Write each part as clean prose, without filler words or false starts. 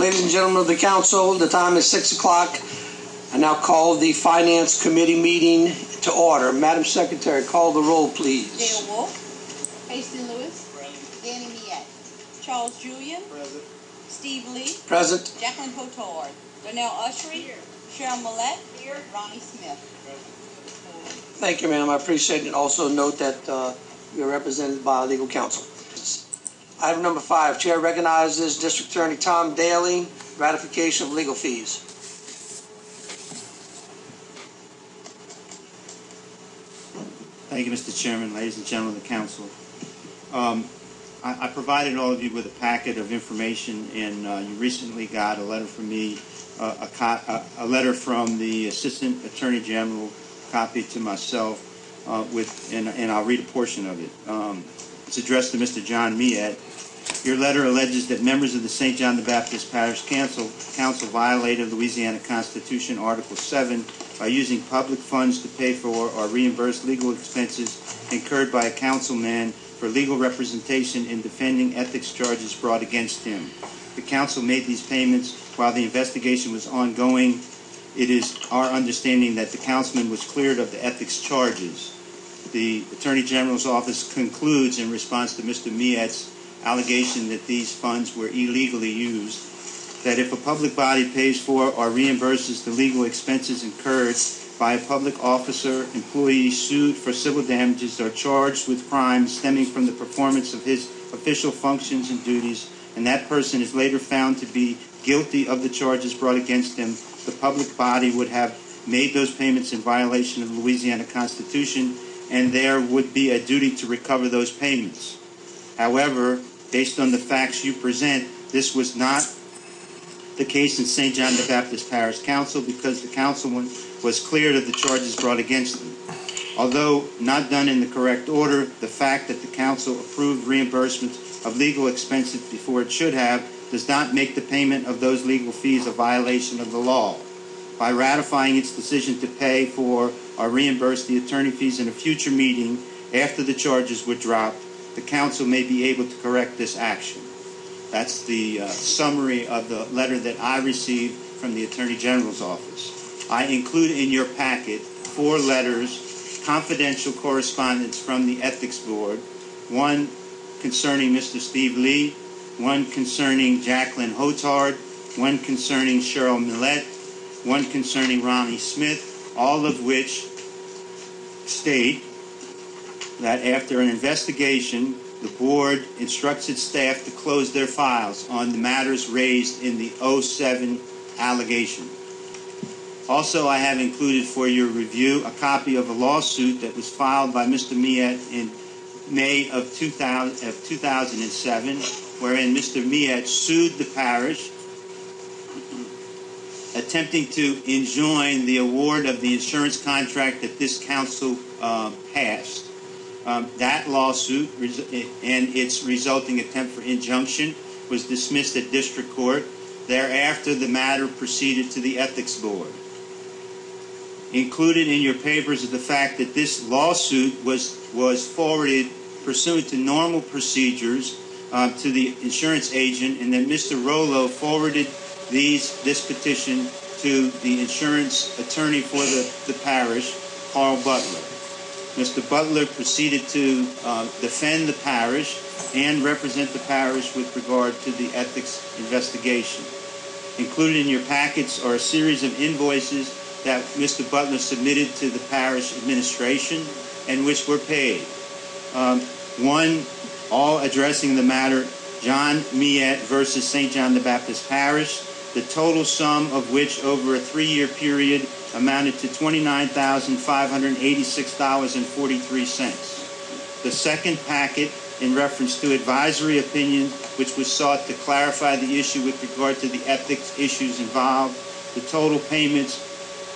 Ladies and gentlemen of the council, the time is 6 o'clock. I now call the Finance Committee meeting to order. Madam Secretary, call the roll, please. Dale Wolf. Hasty Lewis. Present. Danny Miette. Charles Julian. Present. Steve Lee. Present. Jacqueline Hotard. Donnell Ushery. Here. Cheryl Millette. Here. Ronnie Smith. Present. Thank you, ma'am. I appreciate it. Also note that you're represented by legal counsel. Item number 5, Chair recognizes District Attorney Tom Daly, ratification of legal fees. Thank you, Mr. Chairman, ladies and gentlemen of the council. I provided all of you with a packet of information, and you recently got a letter from me, a letter from the Assistant Attorney General, copied to myself, and I'll read a portion of it. It's addressed to Mr. John Miette. Your letter alleges that members of the St. John the Baptist Parish Council violated Louisiana Constitution Article 7 by using public funds to pay for or reimburse legal expenses incurred by a councilman for legal representation in defending ethics charges brought against him. The council made these payments while the investigation was ongoing. It is our understanding that the councilman was cleared of the ethics charges. The Attorney General's office concludes in response to Mr. Miette's allegation that these funds were illegally used, that if a public body pays for or reimburses the legal expenses incurred by a public officer, employee sued for civil damages or charged with crimes stemming from the performance of his official functions and duties, and that person is later found to be guilty of the charges brought against him, the public body would have made those payments in violation of the Louisiana Constitution, and there would be a duty to recover those payments. However, based on the facts you present, this was not the case in St. John the Baptist Parish Council because the councilman was cleared of the charges brought against him. Although not done in the correct order, the fact that the council approved reimbursement of legal expenses before it should have does not make the payment of those legal fees a violation of the law. By ratifying its decision to pay for or reimburse the attorney fees in a future meeting after the charges were dropped, the council may be able to correct this action. That's the summary of the letter that I received from the Attorney General's office. I include in your packet 4 letters, confidential correspondence from the Ethics Board, one concerning Mr. Steve Lee, one concerning Jacqueline Hotard, one concerning Cheryl Millette, one concerning Ronnie Smith, all of which state that after an investigation, the board instructs its staff to close their files on the matters raised in the 07 allegation. Also, I have included for your review a copy of a lawsuit that was filed by Mr. Miette in May of 2007, wherein Mr. Miette sued the parish, attempting to enjoin the award of the insurance contract that this council passed. That lawsuit and its resulting attempt for injunction was dismissed at district court. Thereafter, the matter proceeded to the Ethics Board. Included in your papers is the fact that this lawsuit was forwarded pursuant to normal procedures to the insurance agent, and that Mr. Rollo forwarded this petition to the insurance attorney for the parish, Carl Butler. Mr. Butler proceeded to defend the parish and represent the parish with regard to the ethics investigation. Included in your packets are a series of invoices that Mr. Butler submitted to the parish administration and which were paid. One, all addressing the matter John Miette versus St. John the Baptist Parish, the total sum of which over a 3-year period amounted to $29,586.43. The second packet in reference to advisory opinion, which was sought to clarify the issue with regard to the ethics issues involved. The total payments,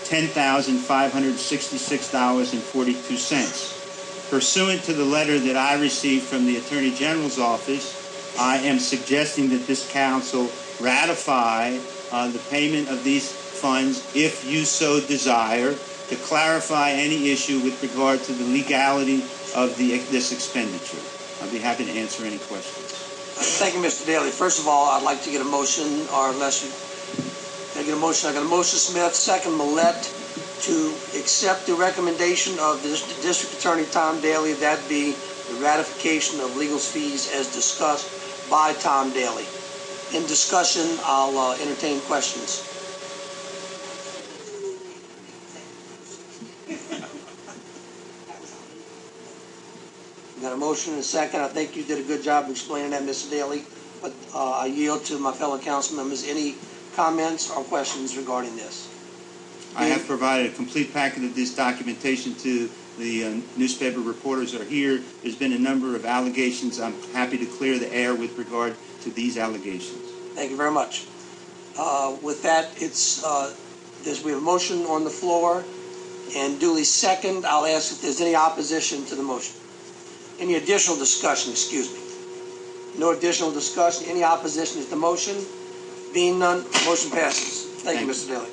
$10,566.42. Pursuant to the letter that I received from the Attorney General's office, I am suggesting that this council ratify the payment of these funds, if you so desire, to clarify any issue with regard to the legality of this expenditure. I'll be happy to answer any questions. Thank you, Mr. Daly. First of all, I'd like to get a motion, or unless you, can I get a motion? I got a motion, Smith, second, Millette, to accept the recommendation of the District Attorney Tom Daly, that be the ratification of legal fees as discussed by Tom Daly. In discussion, I'll entertain questions. Got a motion and a second. I think you did a good job explaining that, Mr. Daly, but I yield to my fellow council members. Any comments or questions regarding this? I have provided a complete packet of this documentation to the newspaper reporters that are here. There's been a number of allegations. I'm happy to clear the air with regard to these allegations. Thank you very much. With that, we have a motion on the floor, and duly second. I'll ask if there's any opposition to the motion. Any additional discussion, excuse me. No additional discussion. Any opposition to the motion? Being none, motion passes. Thank you, Mr. Daly.